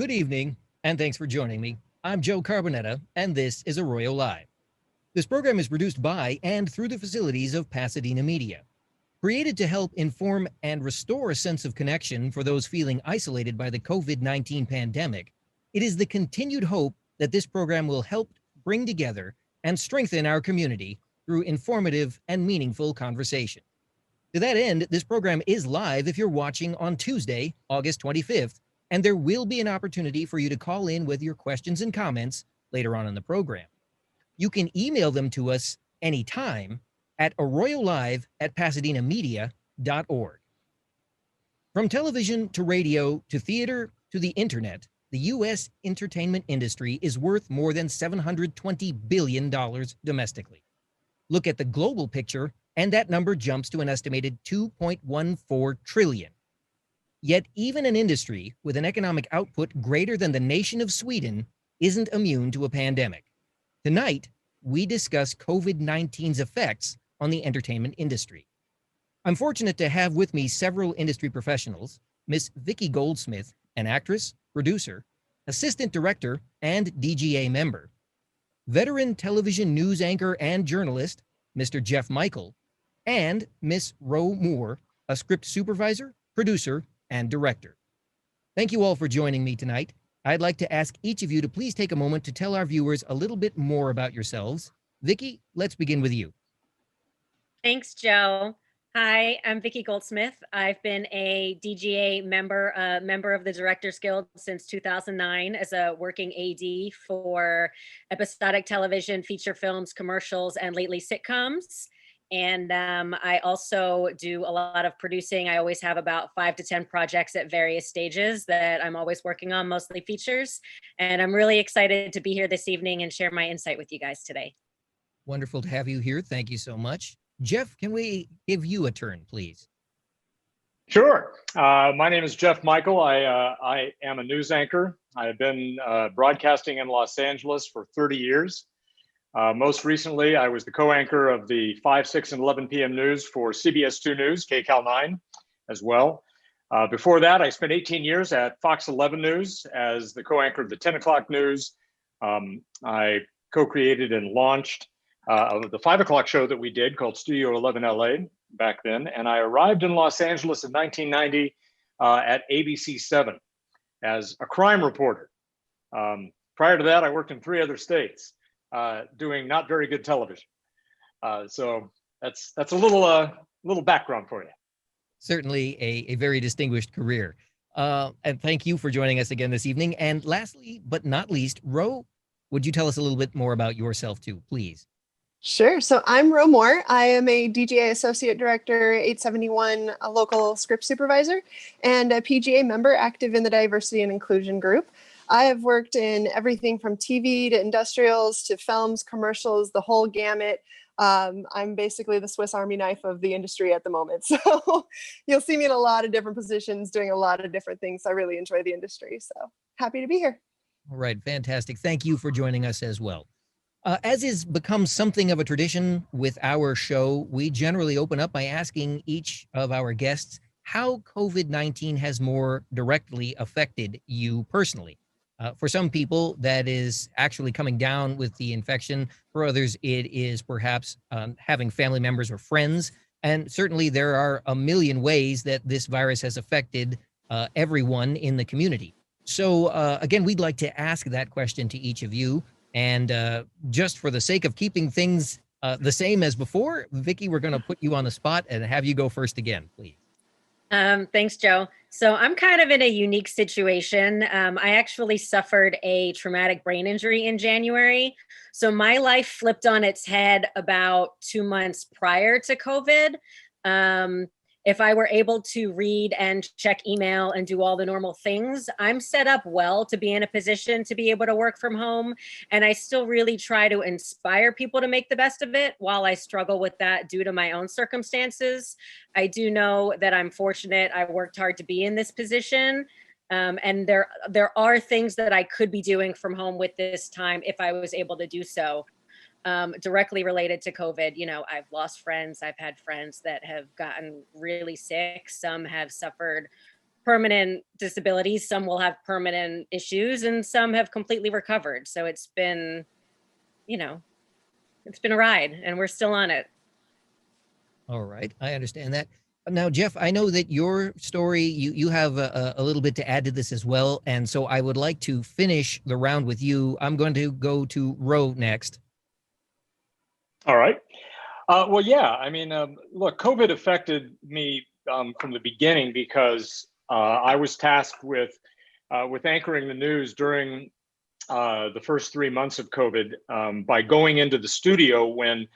Good evening, and thanks for joining me. I'm Joe Carbonetta, and this is Arroyo Live. This program is produced by and through the facilities of Pasadena Media. Created to help inform and restore a sense of connection for those feeling isolated by the COVID-19 pandemic, it is the continued hope that this program will help bring together and strengthen our community through informative and meaningful conversation. To that end, this program is live if you're watching on Tuesday, August 25th, and there will be an opportunity for you to call in with your questions and comments later on in the program. You can email them to us anytime at arroyolive@pasadenamedia.org. From television to radio to theater to the internet, the U.S. entertainment industry is worth more than $720 billion domestically. Look at the global picture, and that number jumps to an estimated $2.14 trillion. Yet even an industry with an economic output greater than the nation of Sweden isn't immune to a pandemic. Tonight, we discuss COVID-19's effects on the entertainment industry. I'm fortunate to have with me several industry professionals: Miss Vicki Goldsmith, an actress, producer, assistant director, and DGA member; veteran television news anchor and journalist, Mr. Jeff Michael; and Miss Roe Moore, a script supervisor, producer, and director. Thank you all for joining me tonight. I'd like to ask each of you to please take a moment to tell our viewers a little bit more about yourselves. Vicki, let's begin with you. Thanks, Joe. Hi, I'm Vicki Goldsmith. I've been a DGA member of the Directors Guild since 2009 as a working AD for episodic television, feature films, commercials, and lately sitcoms. And I also do a lot of producing. I always have about 5 to 10 projects at various stages that I'm always working on, mostly features. And I'm really excited to be here this evening and share my insight with you guys today. Wonderful to have you here. Thank you so much. Jeff, can we give you a turn, please? Sure. My name is Jeff Michael. I am a news anchor. I have been broadcasting in Los Angeles for 30 years. Most recently, I was the co-anchor of the 5, 6, and 11 p.m. news for CBS 2 News, KCAL 9 as well. Before that, I spent 18 years at Fox 11 News as the co-anchor of the 10 o'clock news. I co-created and launched the 5 o'clock show that we did called Studio 11 LA back then. And I arrived in Los Angeles in 1990 at ABC 7 as a crime reporter. Prior to that, I worked in 3 other states doing not very good television. So that's a little background for you. Certainly a very distinguished career. And thank you for joining us again this evening. And lastly, but not least, Ro, would you tell us a little bit more about yourself too, please? Sure. So I'm Roe Moore. I am a DGA Associate Director, 871, a local script supervisor, and a PGA member active in the Diversity and Inclusion Group. I have worked in everything from TV to industrials to films, commercials, the whole gamut. I'm basically the Swiss Army knife of the industry at the moment. So you'll see me in a lot of different positions doing a lot of different things. I really enjoy the industry. So happy to be here. All right. Fantastic. Thank you for joining us as well. As is become something of a tradition with our show, we generally open up by asking each of our guests how COVID-19 has more directly affected you personally. For some people, that is actually coming down with the infection. For others, it is perhaps having family members or friends. And certainly there are a million ways that this virus has affected everyone in the community. So again, we'd like to ask that question to each of you. And just for the sake of keeping things the same as before, Vicki, we're going to put you on the spot and have you go first again, please. Thanks, Joe. So I'm kind of in a unique situation. I actually suffered a traumatic brain injury in January. So my life flipped on its head about 2 months prior to COVID. If I were able to read and check email and do all the normal things, I'm set up well to be in a position to be able to work from home. And I still really try to inspire people to make the best of it while I struggle with that due to my own circumstances. I do know that I'm fortunate. I worked hard to be in this position. And there are things that I could be doing from home with this time if I was able to do so. Directly related to COVID, you know, I've lost friends. I've had friends that have gotten really sick. Some have suffered permanent disabilities, some will have permanent issues, and some have completely recovered. So it's been, it's been a ride, and we're still on it. All right, I understand that. Now, Jeff, I know that your story, you have a little bit to add to this as well, and so I would like to finish the round with you. I'm going to go to Roe next. All right. Well, yeah, I mean, look, COVID affected me from the beginning because I was tasked with anchoring the news during the first 3 months of COVID by going into the studio when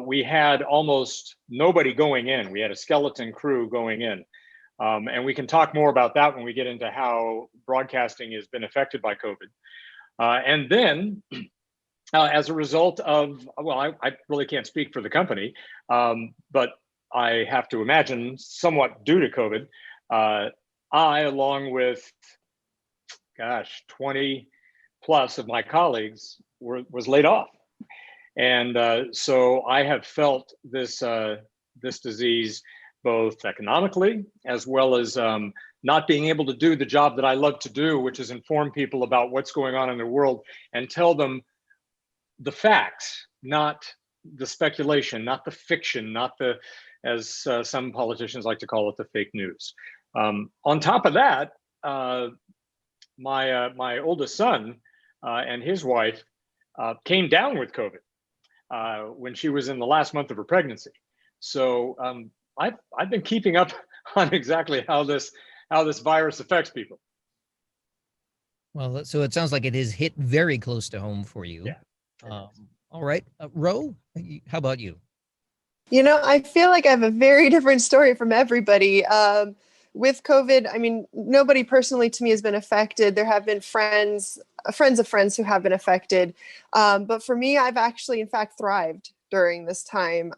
we had almost nobody going in. We had a skeleton crew going in. And we can talk more about that when we get into how broadcasting has been affected by COVID. And then as a result of, well, I really can't speak for the company, but I have to imagine somewhat due to COVID, I, along with, 20 plus of my colleagues was laid off. And so I have felt this disease both economically as well as not being able to do the job that I love to do, which is inform people about what's going on in the world and tell them the facts, not the speculation, not the fiction, not the, as some politicians like to call it, the fake news. On top of that, my oldest son and his wife came down with COVID when she was in the last month of her pregnancy. So I've been keeping up on exactly how this virus affects people. Well, so it sounds like it is hit very close to home for you. Yeah. All right, Ro, how about you? I feel like I have a very different story from everybody. With COVID, I mean, nobody personally to me has been affected. There have been friends of friends who have been affected. But for me, I've actually, in fact, thrived during this time.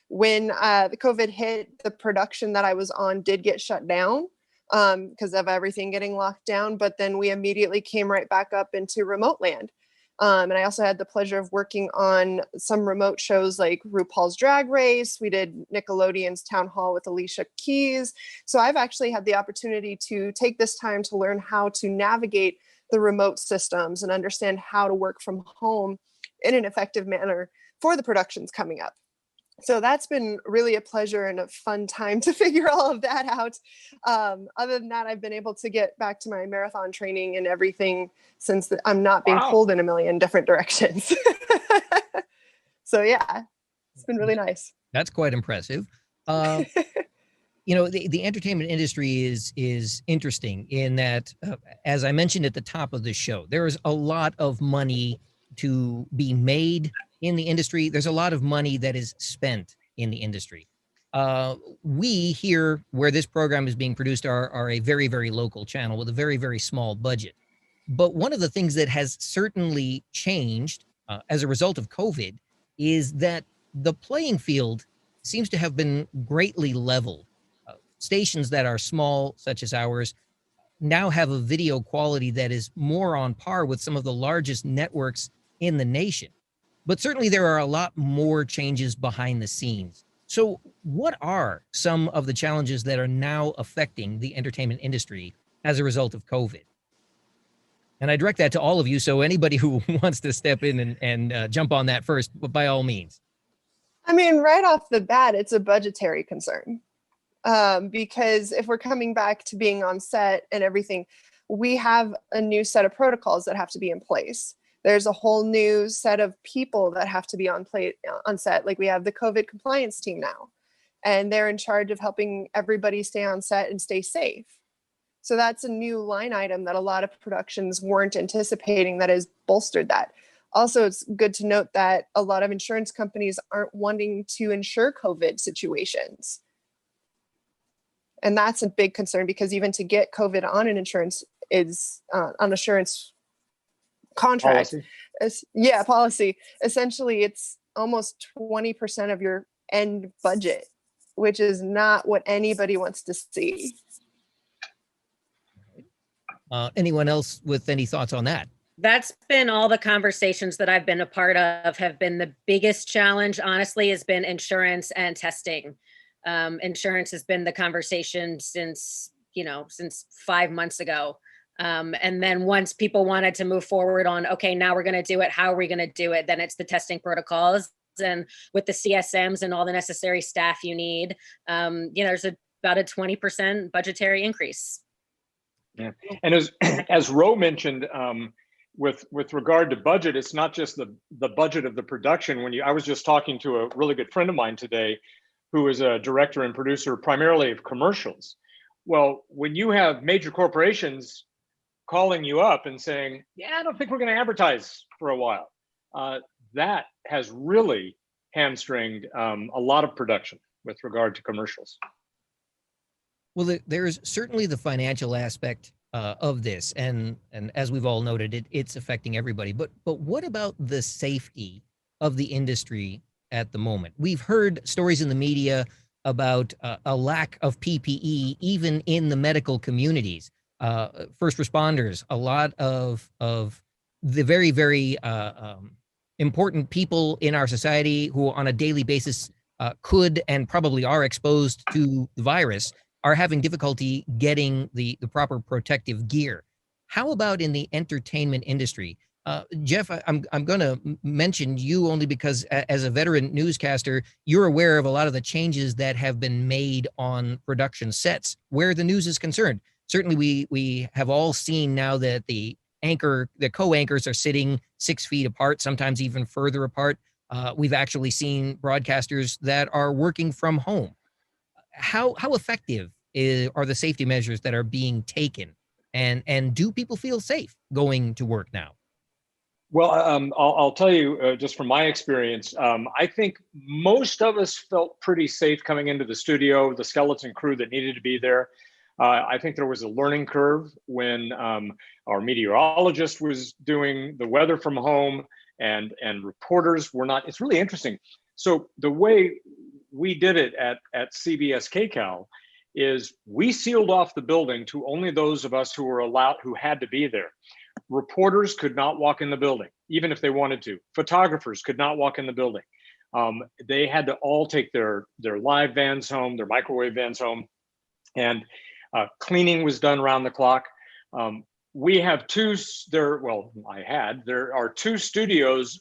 When the COVID hit, the production that I was on did get shut down because of everything getting locked down. But then we immediately came right back up into remote land. And I also had the pleasure of working on some remote shows like RuPaul's Drag Race. We did Nickelodeon's Town Hall with Alicia Keys. So I've actually had the opportunity to take this time to learn how to navigate the remote systems and understand how to work from home in an effective manner for the productions coming up. So that's been really a pleasure and a fun time to figure all of that out. Other than that, I've been able to get back to my marathon training and everything since I'm not being pulled in a million different directions. So yeah, it's been really nice. That's quite impressive. The entertainment industry is interesting in that, as I mentioned at the top of the show, there is a lot of money to be made in the industry. There's a lot of money that is spent in the industry. We here, where this program is being produced, are a very, very local channel with a very, very small budget. But one of the things that has certainly changed as a result of COVID is that the playing field seems to have been greatly leveled. Stations that are small, such as ours, now have a video quality that is more on par with some of the largest networks in the nation. But certainly there are a lot more changes behind the scenes. So what are some of the challenges that are now affecting the entertainment industry as a result of COVID? And I direct that to all of you, so anybody who wants to step in and jump on that first, but by all means. I mean, right off the bat, it's a budgetary concern. Because if we're coming back to being on set and everything, we have a new set of protocols that have to be in place. There's a whole new set of people that have to be on set. Like we have the COVID compliance team now, and they're in charge of helping everybody stay on set and stay safe. So that's a new line item that a lot of productions weren't anticipating that has bolstered that. Also, it's good to note that a lot of insurance companies aren't wanting to insure COVID situations. And that's a big concern because even to get COVID on an insurance is on insurance contract. Policy. Essentially, it's almost 20% of your end budget, which is not what anybody wants to see. Anyone else with any thoughts on that? That's been all the conversations that I've been a part of have been the biggest challenge, honestly, has been insurance and testing. Insurance has been the conversation since, since 5 months ago. And then once people wanted to move forward on, okay, now we're going to do it. How are we going to do it? Then it's the testing protocols, and with the CSMs and all the necessary staff you need, there's about a 20% budgetary increase. Yeah. And as Roe mentioned, with regard to budget, it's not just the budget of the production. I was just talking to a really good friend of mine today, who is a director and producer primarily of commercials. Well, when you have major corporations calling you up and saying, yeah, I don't think we're going to advertise for a while, that has really hamstringed a lot of production with regard to commercials. Well, there's certainly the financial aspect of this, and as we've all noted, it's affecting everybody. But what about the safety of the industry at the moment? We've heard stories in the media about a lack of PPE, even in the medical communities. First responders, a lot of the very, very important people in our society who on a daily basis could and probably are exposed to the virus are having difficulty getting the proper protective gear. How about in the entertainment industry? Jeff, I'm going to mention you only because as a veteran newscaster, you're aware of a lot of the changes that have been made on production sets where the news is concerned. Certainly we have all seen now that the co-anchors are sitting 6 feet apart, sometimes even further apart. We've actually seen broadcasters that are working from home. How effective are the safety measures that are being taken? And do people feel safe going to work now? Well, I'll tell you just from my experience, I think most of us felt pretty safe coming into the studio, the skeleton crew that needed to be there. I think there was a learning curve when our meteorologist was doing the weather from home and reporters were not. It's really interesting. So the way we did it at CBS KCAL is we sealed off the building to only those of us who were allowed, who had to be there. Reporters could not walk in the building, even if they wanted to. Photographers could not walk in the building. They had to all take their live vans home, their microwave vans home, and cleaning was done around the clock. We have there are two studios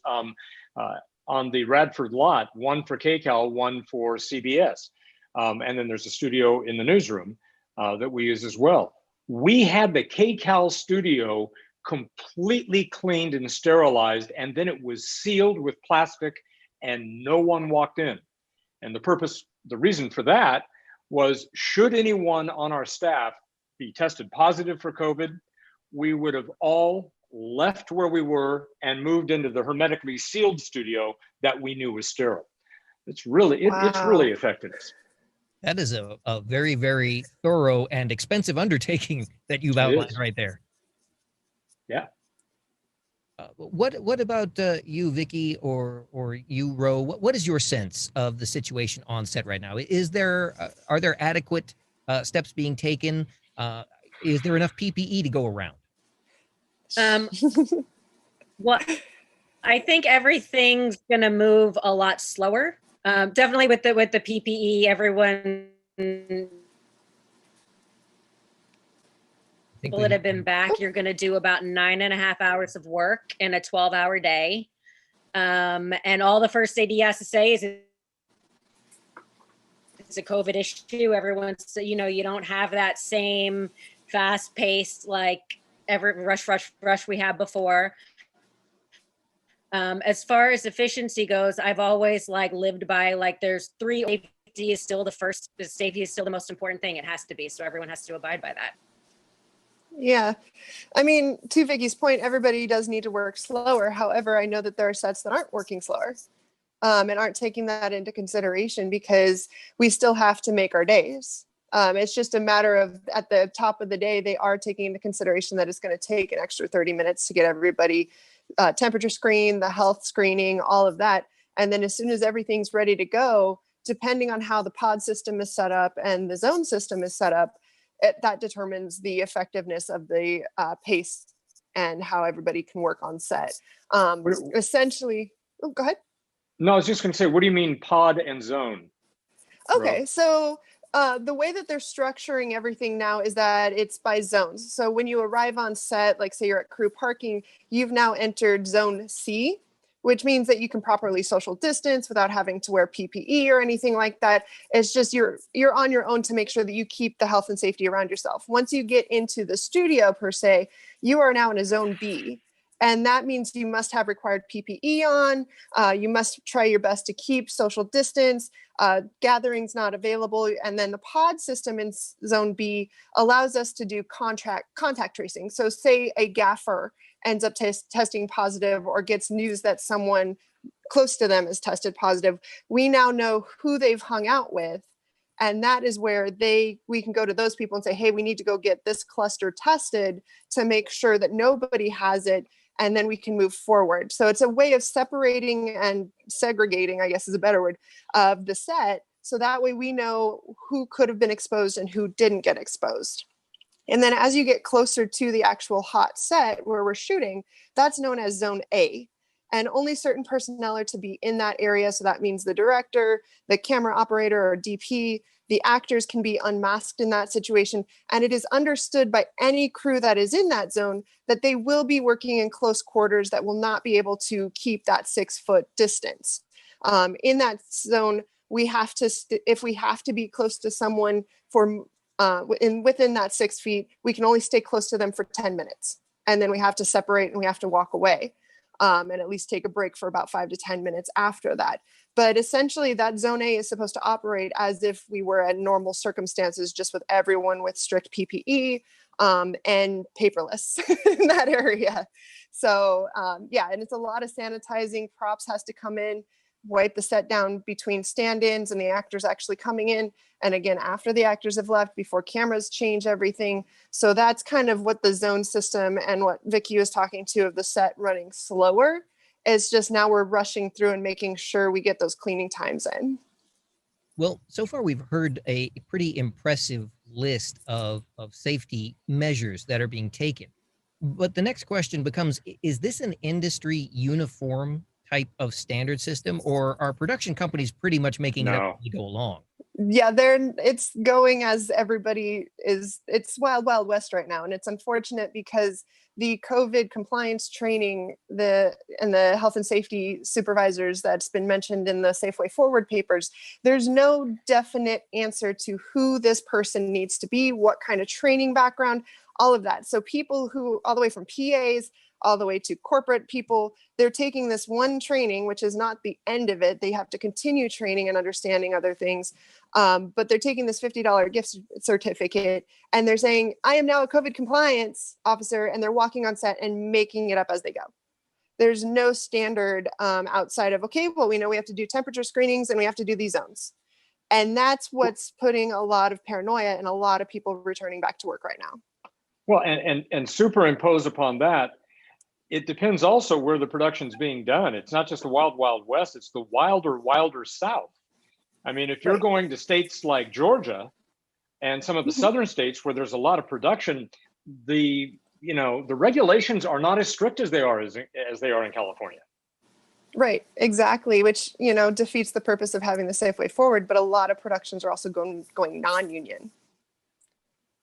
on the Radford lot, one for KCAL, one for CBS. And then there's a studio in the newsroom that we use as well. We had the KCAL studio completely cleaned and sterilized, and then it was sealed with plastic and no one walked in. And the reason for that was, should anyone on our staff be tested positive for COVID, we would have all left where we were and moved into the hermetically sealed studio that we knew was sterile. It's really affected us. That is a very, very thorough and expensive undertaking that you've outlined right there. Yeah. What about you, Vicki, or you, Roe? What is your sense of the situation on set right now? Are there adequate steps being taken? Is there enough PPE to go around? Well, I think everything's going to move a lot slower. Definitely with the PPE, everyone. People that have been back, you're going to do about 9.5 hours of work in a 12-hour day. And all the first aid he has to say is it's a COVID issue. Everyone's, you don't have that same fast paced, like every rush we had before. As far as efficiency goes, I've always lived by there's three. Safety is still safety is still the most important thing. It has to be. So everyone has to abide by that. Yeah. I mean, to Vicki's point, everybody does need to work slower. However, I know that there are sets that aren't working slower and aren't taking that into consideration because we still have to make our days. It's just a matter of at the top of the day, they are taking into consideration that it's going to take an extra 30 minutes to get everybody temperature screen, the health screening, all of that. And then as soon as everything's ready to go, depending on how the pod system is set up and the zone system is set up, that determines the effectiveness of the pace and how everybody can work on set. Essentially, go ahead. No, I was just going to say, what do you mean pod and zone? Okay, so The way that they're structuring everything now is that it's by zones. So when you arrive on set, like say you're at crew parking, you've now entered zone C, which means that you can properly social distance without having to wear PPE or anything like that. It's just you're on your own to make sure that you keep the health and safety around yourself. Once you get into the studio per se, you are now in a zone B. And that means you must have required PPE on. You must try your best to keep social distance. Gatherings not available. And then the pod system in zone B allows us to do contact tracing. So say a gaffer ends up testing positive or gets news that someone close to them is tested positive. We now know who they've hung out with. And that is where we can go to those people and say, hey, we need to go get this cluster tested to make sure that nobody has it. And then we can move forward. So it's a way of separating and segregating, I guess is a better word, of the set. So that way we know who could have been exposed and who didn't get exposed. And then as you get closer to the actual hot set where we're shooting, that's known as zone A. And only certain personnel are to be in that area. So that means the director, the camera operator or DP, the actors can be unmasked in that situation. And it is understood by any crew that is in that zone that they will be working in close quarters that will not be able to keep that 6 foot distance. In that zone, we have to, if we have to be close to someone for within that 6 feet, we can only stay close to them for 10 minutes. And then we have to separate and we have to walk away. And at least take a break for about 5 to 10 minutes after that. But essentially that zone A is supposed to operate as if we were at normal circumstances, just with everyone with strict PPE and paperless in that area. So yeah, and it's a lot of sanitizing. Props has to come in, wipe the set down between stand-ins and the actors actually coming in. And again, after the actors have left, before cameras change everything. So that's kind of what the zone system and what Vicki was talking to of the set running slower. It's just now we're rushing through and making sure we get those cleaning times in. Well, so far we've heard a pretty impressive list of safety measures that are being taken. But the next question becomes, is this an industry uniform type of standard system, or are production companies pretty much making it up as they go along? Yeah, it's going as everybody is. It's wild, wild west right now. And it's unfortunate because the COVID compliance training and the health and safety supervisors that's been mentioned in the Safeway Forward papers, there's no definite answer to who this person needs to be, what kind of training background, all of that. So people who, all the way from PAs, all the way to corporate people, they're taking this one training, which is not the end of it. They have to continue training and understanding other things. But they're taking this $50 gift certificate and they're saying, I am now a COVID compliance officer, and they're walking on set and making it up as they go. There's no standard outside of, okay, well, we know we have to do temperature screenings and we have to do these zones. And that's what's putting a lot of paranoia and a lot of people returning back to work right now. Well, and superimpose upon that, it depends also where the production's being done. It's not just the wild, wild west, it's the wilder south. I mean, if you're going to states like Georgia and some of the southern states where there's a lot of production, the regulations are not as strict as they are in California. Right, exactly, which, defeats the purpose of having the Safeway Forward, but a lot of productions are also going non-union.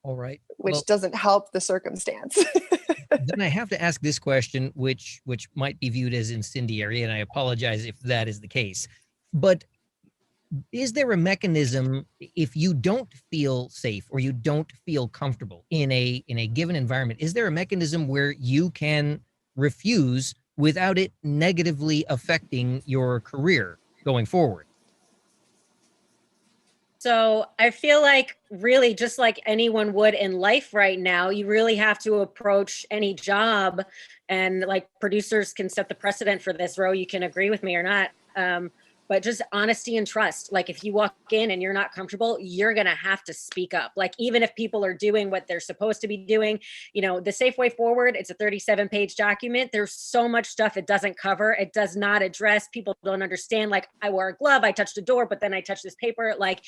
All right. Which doesn't help the circumstance. Then I have to ask this question, which might be viewed as incendiary, and I apologize if that is the case. But is there a mechanism, if you don't feel safe or you don't feel comfortable in a given environment, is there a mechanism where you can refuse without it negatively affecting your career going forward? So I feel like really just like anyone would in life right now, you really have to approach any job, and like producers can set the precedent for this, Ro, you can agree with me or not. But just honesty and trust. Like if you walk in and you're not comfortable, you're going to have to speak up. Like even if people are doing what they're supposed to be doing, the Safeway Forward, it's a 37-page document. There's so much stuff it doesn't cover. It does not address. People don't understand. Like I wore a glove, I touched a door, but then I touched this paper. Like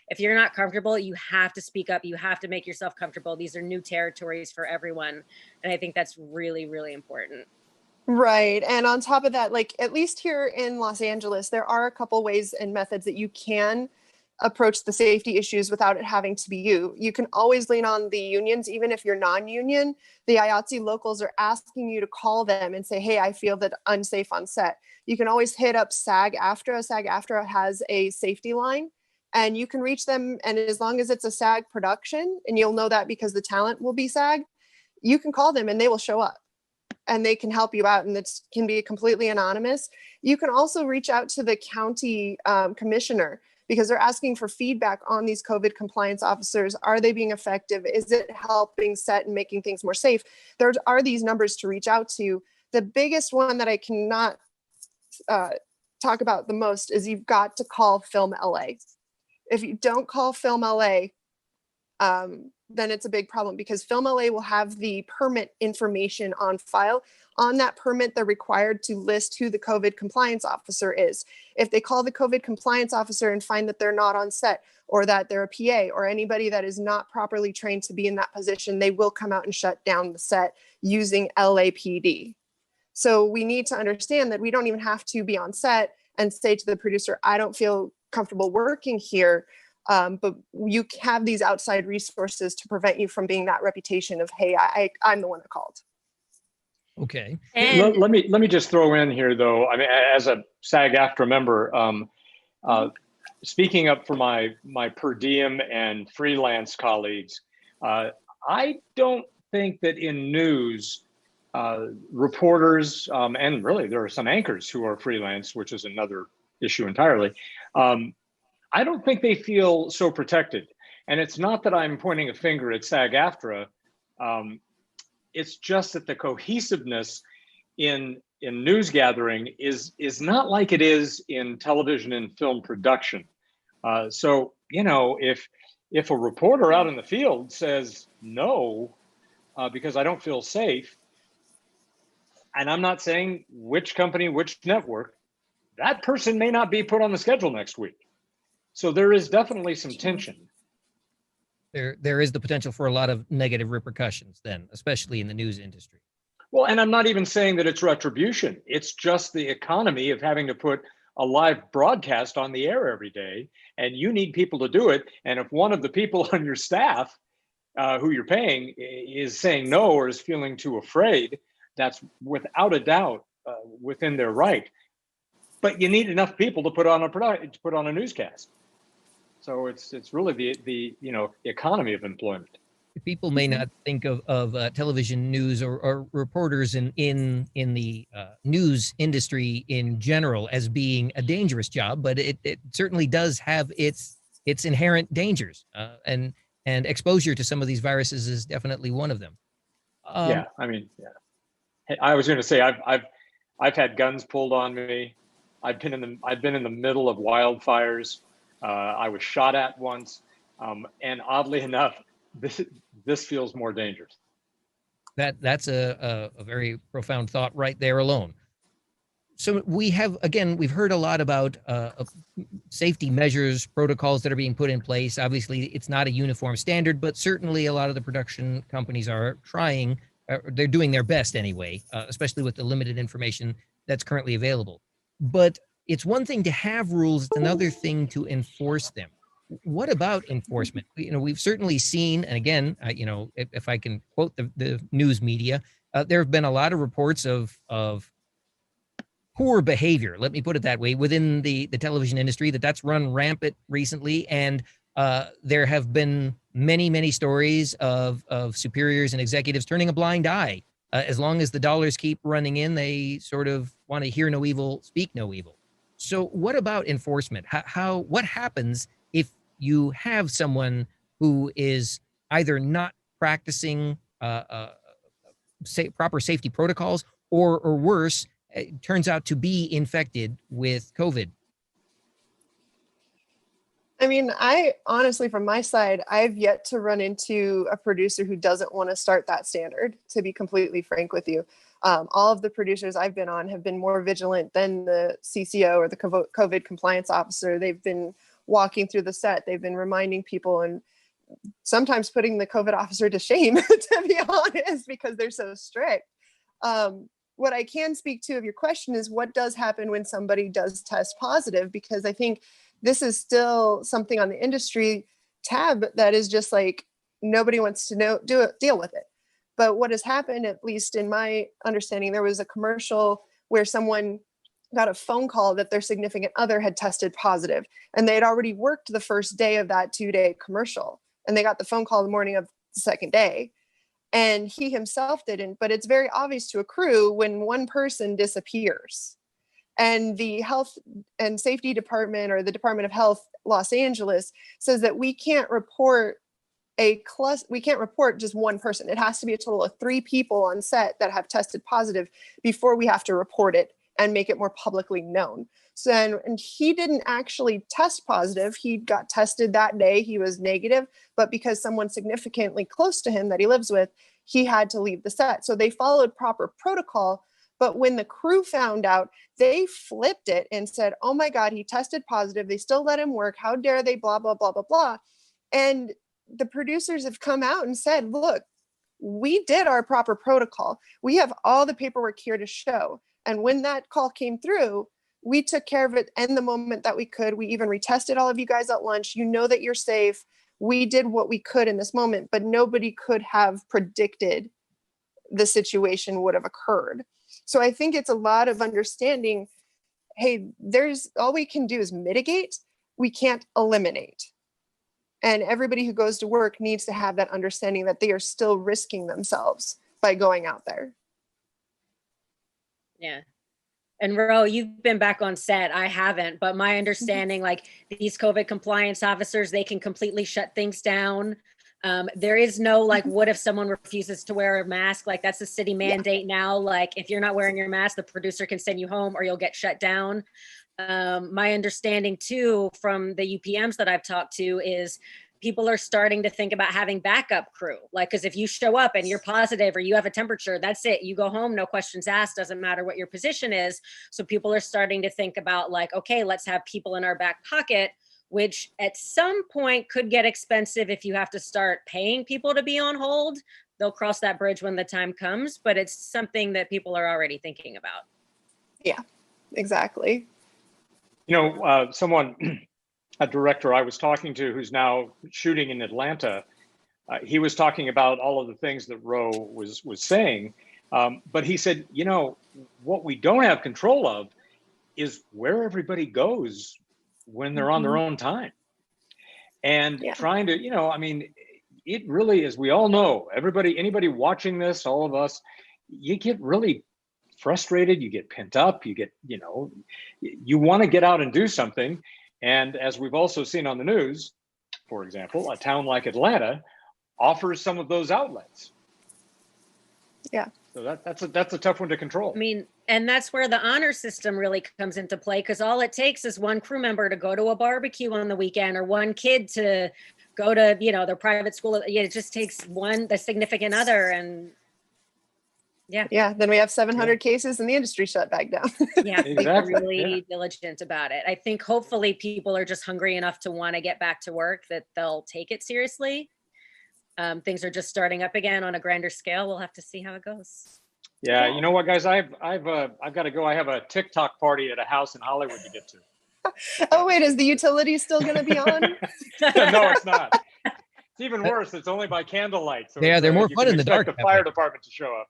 if you're not comfortable, you have to speak up. You have to make yourself comfortable. These are new territories for everyone. And I think that's really, really important. Right. And on top of that, like at least here in Los Angeles, there are a couple ways and methods that you can approach the safety issues without it having to be you. You can always lean on the unions, even if you're non-union. The IATSE locals are asking you to call them and say, hey, I feel that unsafe on set. You can always hit up SAG-AFTRA. SAG-AFTRA has a safety line, and you can reach them. And as long as it's a SAG production, and you'll know that because the talent will be SAG, you can call them and they will show up and they can help you out. And it can be completely anonymous. You can also reach out to the county commissioner, because they're asking for feedback on these COVID compliance officers. Are they being effective? Is it helping set and making things more safe? There are these numbers to reach out to. The biggest one that I cannot talk about the most is you've got to call Film LA. If you don't call Film LA, then it's a big problem, because Film LA will have the permit information on file. On that permit, they're required to list who the COVID compliance officer is. If they call the COVID compliance officer and find that they're not on set, or that they're a PA or anybody that is not properly trained to be in that position, they will come out and shut down the set using LAPD. So we need to understand that we don't even have to be on set and say to the producer, I don't feel comfortable working here. But you have these outside resources to prevent you from being that reputation of, hey, I'm the one that called. Okay. And let me just throw in here, though. I mean, as a SAG-AFTRA member, speaking up for my per diem and freelance colleagues, I don't think that in news, reporters, and really there are some anchors who are freelance, which is another issue entirely. I don't think they feel so protected. And it's not that I'm pointing a finger at SAG-AFTRA. It's just that the cohesiveness in news gathering is not like it is in television and film production. So, you know, if a reporter out in the field says no, because I don't feel safe, and I'm not saying which company, which network, that person may not be put on the schedule next week. So there is definitely some tension. There is the potential for a lot of negative repercussions then, especially in the news industry. Well, and I'm not even saying that it's retribution. It's just the economy of having to put a live broadcast on the air every day, and you need people to do it. And if one of the people on your staff who you're paying is saying no or is feeling too afraid, that's without a doubt within their right. But you need enough people to put on a newscast. So it's really the economy of employment. People may not think of television news or reporters in the news industry in general as being a dangerous job, but it certainly does have its inherent dangers, and exposure to some of these viruses is definitely one of them. Yeah, I mean, yeah. I was going to say I've had guns pulled on me. I've been in the middle of wildfires. I was shot at once, and oddly enough, this feels more dangerous. That's a very profound thought right there alone. So we've heard a lot about safety measures, protocols that are being put in place. Obviously, it's not a uniform standard, but certainly a lot of the production companies are trying. They're doing their best anyway, especially with the limited information that's currently available. But it's one thing to have rules; it's another thing to enforce them. What about enforcement? We've certainly seen, and again, if I can quote the news media, there have been a lot of reports of poor behavior, let me put it that way, within the television industry, that's run rampant recently. And there have been many stories of superiors and executives turning a blind eye. As long as the dollars keep running in, they sort of want to hear no evil, speak no evil. So what about enforcement? What happens if you have someone who is either not practicing proper safety protocols, or worse, it turns out to be infected with COVID? I mean, I honestly, from my side, I've yet to run into a producer who doesn't want to start that standard, to be completely frank with you. All of the producers I've been on have been more vigilant than the CCO or the COVID compliance officer. They've been walking through the set. They've been reminding people and sometimes putting the COVID officer to shame, to be honest, because they're so strict. What I can speak to of your question is what does happen when somebody does test positive, because I think this is still something on the industry tab that is just like, nobody wants to deal with it. But what has happened, at least in my understanding, there was a commercial where someone got a phone call that their significant other had tested positive, and they had already worked the first day of that 2-day commercial, and they got the phone call the morning of the second day, and he himself didn't. But it's very obvious to a crew when one person disappears. And the health and safety department, or the Department of Health Los Angeles, says that we can't report just one person. It has to be a total of 3 people on set that have tested positive before we have to report it and make it more publicly known. So, and he didn't actually test positive. He got tested that day. He was negative, but because someone significantly close to him that he lives with, he had to leave the set. So they followed proper protocol. But when the crew found out, they flipped it and said, oh my God, he tested positive. They still let him work. How dare they, blah, blah, blah, blah, blah. And the producers have come out and said, look, we did our proper protocol. We have all the paperwork here to show. And when that call came through, we took care of it in the moment that we could. We even retested all of you guys at lunch. You know that you're safe. We did what we could in this moment, but nobody could have predicted the situation would have occurred. So I think it's a lot of understanding, hey, all we can do is mitigate. We can't eliminate. And everybody who goes to work needs to have that understanding that they are still risking themselves by going out there. Yeah. And Ro, you've been back on set. I haven't, but my understanding, like these COVID compliance officers, they can completely shut things down. There is no like, what if someone refuses to wear a mask? Like that's a city mandate now. Like if you're not wearing your mask, the producer can send you home or you'll get shut down. My understanding too, from the UPMs that I've talked to, is people are starting to think about having backup crew. Like, cause if you show up and you're positive or you have a temperature, that's it. You go home, no questions asked, doesn't matter what your position is. So people are starting to think about like, okay, let's have people in our back pocket, which at some point could get expensive if you have to start paying people to be on hold. They'll cross that bridge when the time comes, but it's something that people are already thinking about. Yeah, exactly. You know, a director I was talking to who's now shooting in Atlanta, he was talking about all of the things that Roe was saying, but he said, you know, what we don't have control of is where everybody goes when they're on their own time. And trying to, you know, I mean, it really is, we all know, anybody watching this, all of us, you get really frustrated, you get pent up, you get, you know, you want to get out and do something. And as we've also seen on the news, for example, a town like Atlanta offers some of those outlets. Yeah. So that's a tough one to control. I mean, and that's where the honor system really comes into play, because all it takes is one crew member to go to a barbecue on the weekend, or one kid to go to, you know, their private school. It just takes the significant other, and yeah. Then we have 700 cases and the industry shut back down. Yeah, exactly. Really diligent about it. I think hopefully people are just hungry enough to want to get back to work that they'll take it seriously. Things are just starting up again on a grander scale. We'll have to see how it goes. Yeah, you know what, guys? I've got to go. I have a TikTok party at a house in Hollywood to get to. Oh wait, is the utility still going to be on? No, it's not. It's even worse. It's only by candlelight. So they're more fun in the dark. The fire department to show up.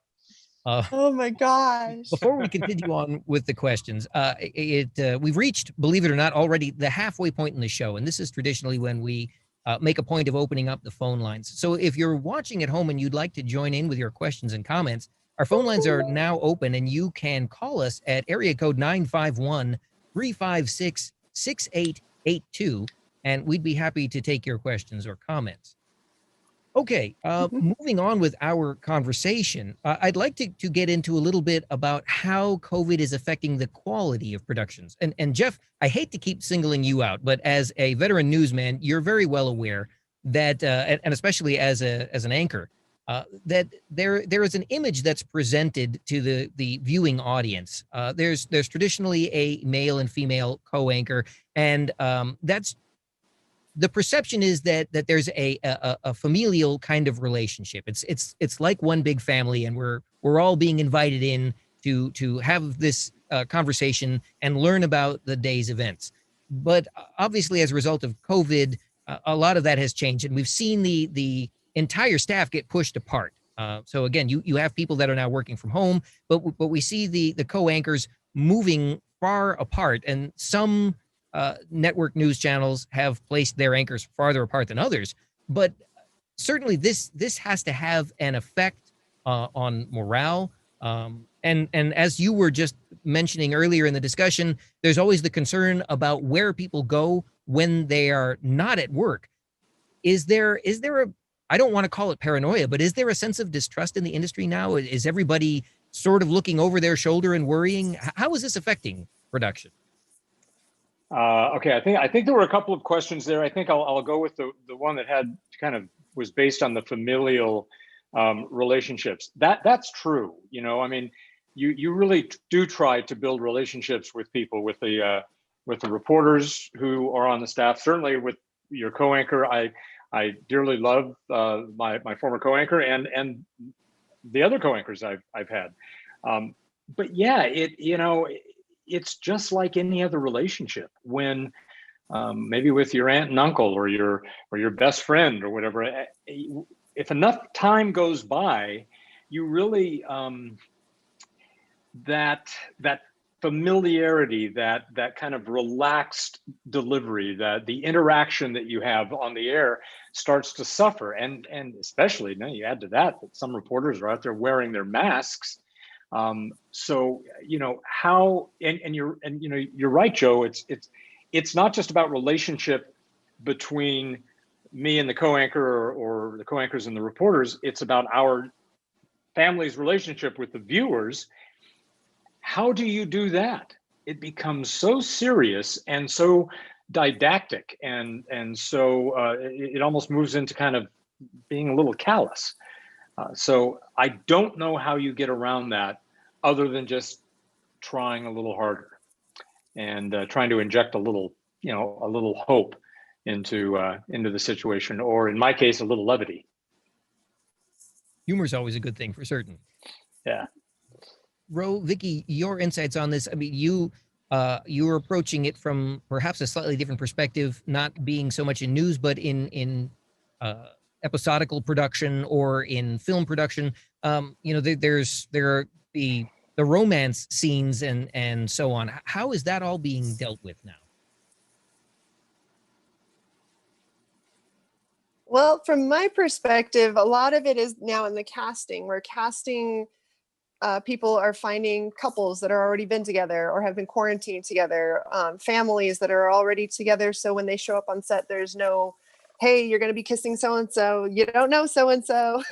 Oh my gosh. Before we continue on with the questions, we've reached, believe it or not, already the halfway point in the show. And this is traditionally when we make a point of opening up the phone lines. So if you're watching at home and you'd like to join in with your questions and comments, our phone lines are now open, and you can call us at area code 951-356-6882, and we'd be happy to take your questions or comments. Okay, moving on with our conversation, I'd like to get into a little bit about how COVID is affecting the quality of productions. And Jeff, I hate to keep singling you out, but as a veteran newsman, you're very well aware that, and especially as an anchor, that there is an image that's presented to the viewing audience. There's traditionally a male and female co-anchor, and that's the perception is that there's a familial kind of relationship. It's like one big family, and we're all being invited in to have this conversation and learn about the day's events. But obviously, as a result of COVID, a lot of that has changed, and we've seen the entire staff get pushed apart. So again, you have people that are now working from home, but we see the co-anchors moving far apart, and some network news channels have placed their anchors farther apart than others. But certainly, this has to have an effect on morale. And as you were just mentioning earlier in the discussion, there's always the concern about where people go when they are not at work. Is there a, I don't want to call it paranoia, but is there a sense of distrust in the industry now? Is everybody sort of looking over their shoulder and worrying? How is this affecting production? Okay, I think there were a couple of questions there. I think I'll go with the one that had kind of was based on the familial relationships. That's true. You know, I mean, you really do try to build relationships with people, with the reporters who are on the staff. Certainly with your co-anchor, I dearly love my former co-anchor and the other co-anchors I've had. But yeah, it's just like any other relationship when maybe with your aunt and uncle or your best friend or whatever. If enough time goes by, you really that familiarity, that kind of relaxed delivery, that the interaction that you have on the air starts to suffer, and especially now you add to that some reporters are out there wearing their masks. So you know how, and you're right, Joe. It's not just about relationship between me and the co-anchor or the co-anchors and the reporters. It's about our family's relationship with the viewers. How do you do that? It becomes so serious and so didactic, and so it almost moves into kind of being a little callous. So I don't know how you get around that other than just trying a little harder and trying to inject a little hope into the situation, or in my case, a little levity. Humor is always a good thing for certain. Yeah. Roe, Vicki, your insights on this. I mean, you're approaching it from perhaps a slightly different perspective, not being so much in news, but in episodical production or in film production. There are the romance scenes and so on. How is that all being dealt with now? Well, from my perspective, a lot of it is now in the casting. We're casting people are finding couples that are already been together or have been quarantined together, families that are already together. So when they show up on set, there's no, hey, you're going to be kissing so-and-so. You don't know so-and-so.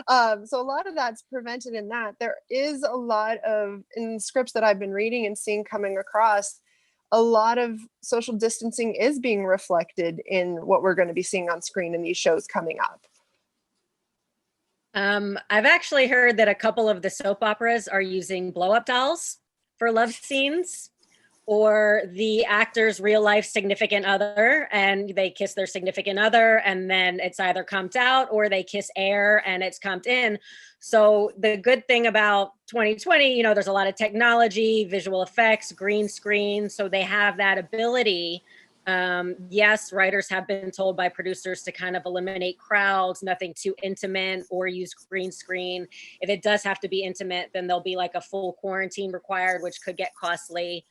So a lot of that's prevented in that. There is a lot of, in scripts that I've been reading and seeing coming across, a lot of social distancing is being reflected in what we're going to be seeing on screen in these shows coming up. I've actually heard that a couple of the soap operas are using blow-up dolls for love scenes, or the actor's real life significant other, and they kiss their significant other, and then it's either comped out or they kiss air and it's comped in. So the good thing about 2020, there's a lot of technology, visual effects, green screen, so they have that ability. Yes, writers have been told by producers to kind of eliminate crowds, nothing too intimate, or use green screen. If it does have to be intimate, then there'll be like a full quarantine required, which could get costly.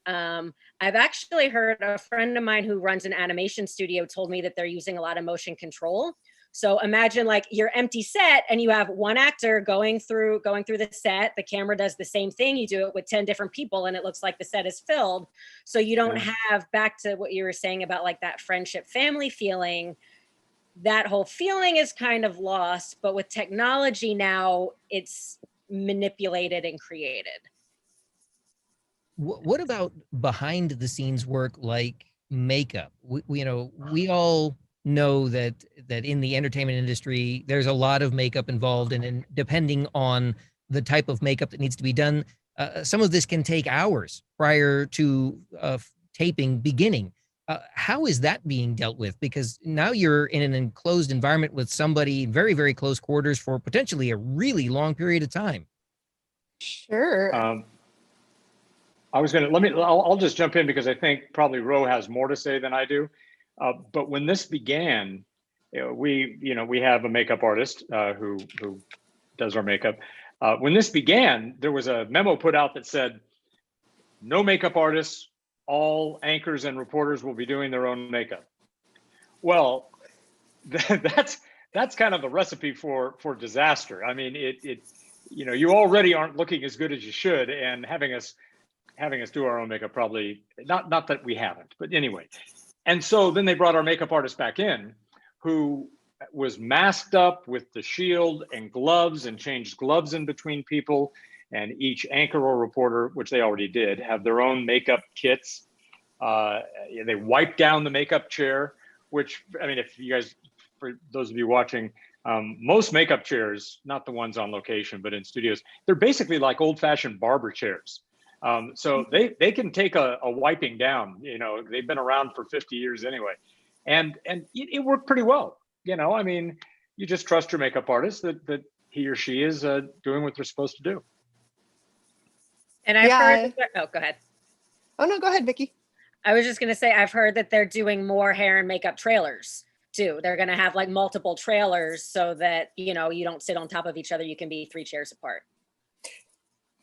I've actually heard a friend of mine who runs an animation studio told me that they're using a lot of motion control. So imagine like your empty set and you have one actor going through the set. The camera does the same thing. You do it with 10 different people and it looks like the set is filled. So you don't have, back to what you were saying about like that friendship family feeling, that whole feeling is kind of lost. But with technology now, it's manipulated and created. What about behind the scenes work like makeup? We all know that in the entertainment industry, there's a lot of makeup involved, and depending on the type of makeup that needs to be done, some of this can take hours prior to taping beginning. How is that being dealt with? Because now you're in an enclosed environment with somebody in very, very close quarters for potentially a really long period of time. Sure. I was going to I'll just jump in because I think probably Roe has more to say than I do. But when this began, we have a makeup artist who does our makeup. When this began, there was a memo put out that said, no makeup artists, all anchors and reporters will be doing their own makeup. Well, that's kind of a recipe for disaster. I mean, you already aren't looking as good as you should, and having us do our own makeup, probably not that we haven't, but anyway. And so then they brought our makeup artist back in, who was masked up with the shield and gloves, and changed gloves in between people. And each anchor or reporter, which they already did, have their own makeup kits. They wipe down the makeup chair, which, I mean, if you guys, for those of you watching, most makeup chairs, not the ones on location, but in studios, they're basically like old-fashioned barber chairs. So they can take a wiping down. They've been around for 50 years anyway, and it worked pretty well. I mean, you just trust your makeup artist that he or she is doing what they're supposed to do. And I've heard. Oh, go ahead. Oh no, go ahead, Vicki. I was just going to say, I've heard that they're doing more hair and makeup trailers too. They're going to have like multiple trailers so that you don't sit on top of each other. You can be 3 chairs apart.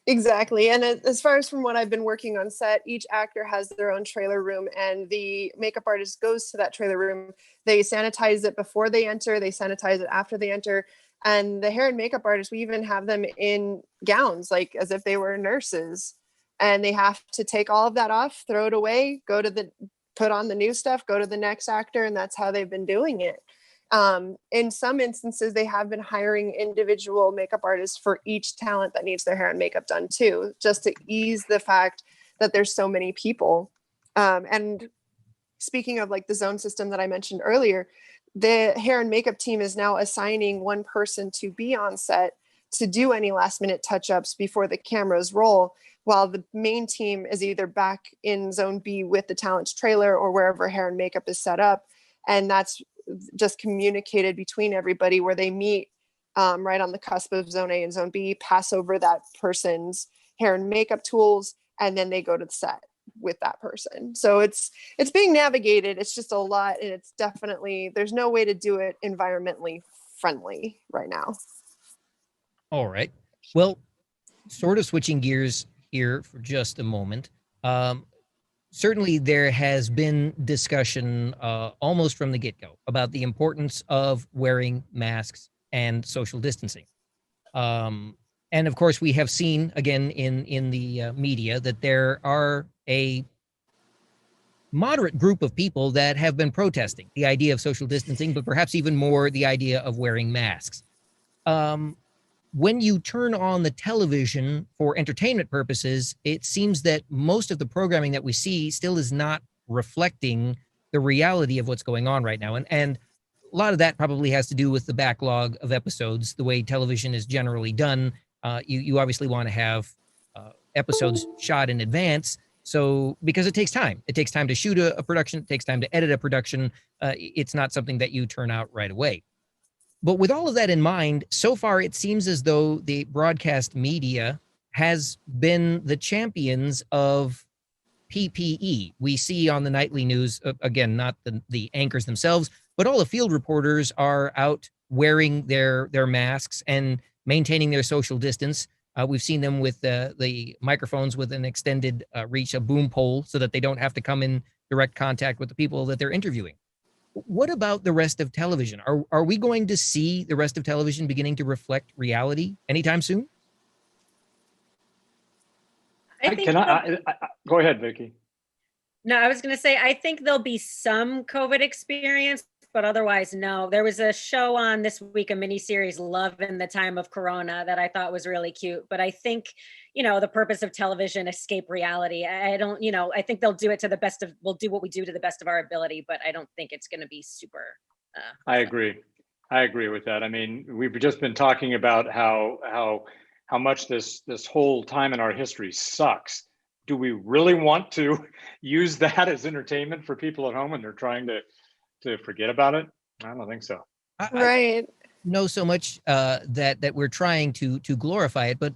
Exactly. And as far as from what I've been working on set, each actor has their own trailer room, and the makeup artist goes to that trailer room. They sanitize it before they enter, they sanitize it after they enter. And the hair and makeup artists, we even have them in gowns, like as if they were nurses. And they have to take all of that off, throw it away, put on the new stuff, go to the next actor. And that's how they've been doing it. In some instances, they have been hiring individual makeup artists for each talent that needs their hair and makeup done too, just to ease the fact that there's so many people. And speaking of like the zone system that I mentioned earlier, the hair and makeup team is now assigning one person to be on set to do any last minute touch-ups before the cameras roll, while the main team is either back in zone B with the talent's trailer or wherever hair and makeup is set up. And that's just communicated between everybody, where they meet right on the cusp of zone A and zone B, pass over that person's hair and makeup tools, and then they go to the set with that person. So it's being navigated. It's just a lot, and it's definitely, there's no way to do it environmentally friendly right now. All right. Well, sort of switching gears here for just a moment. Certainly there has been discussion almost from the get-go about the importance of wearing masks and social distancing. And of course, we have seen again in the media that there are a moderate group of people that have been protesting the idea of social distancing, but perhaps even more the idea of wearing masks. When you turn on the television for entertainment purposes, it seems that most of the programming that we see still is not reflecting the reality of what's going on right now. And a lot of that probably has to do with the backlog of episodes, the way television is generally done. You obviously want to have episodes shot in advance. So because it takes time to shoot a production, it takes time to edit a production. It's not something that you turn out right away. But with all of that in mind, so far it seems as though the broadcast media has been the champions of PPE. We see on the nightly news, again, not the anchors themselves, but all the field reporters are out wearing their masks and maintaining their social distance. We've seen them with the microphones with an extended reach, a boom pole, so that they don't have to come in direct contact with the people that they're interviewing. What about the rest of television? Are we going to see the rest of television beginning to reflect reality anytime soon? Go ahead, Vicki. No, I was going to say, I think there'll be some COVID experience, but otherwise, no. There was a show on this week, a miniseries, Love in the Time of Corona, that I thought was really cute. But I think, the purpose of television, escape reality. I think they'll do it we'll do what we do to the best of our ability, but I don't think it's going to be super. I agree with that. I mean, we've just been talking about how much this whole time in our history sucks. Do we really want to use that as entertainment for people at home when they're trying to forget about it? I don't think so. Right. I know so much that we're trying to glorify it, but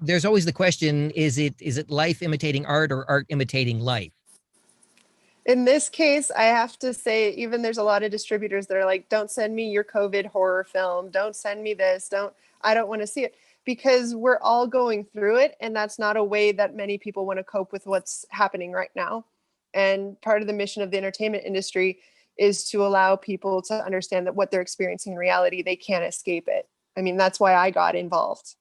there's always the question, is it life imitating art or art imitating life? In this case, I have to say, even there's a lot of distributors that are like, don't send me your COVID horror film. Don't send me this. I don't want to see it, because we're all going through it. And that's not a way that many people want to cope with what's happening right now. And part of the mission of the entertainment industry is to allow people to understand that what they're experiencing in reality, they can't escape it. I mean, that's why I got involved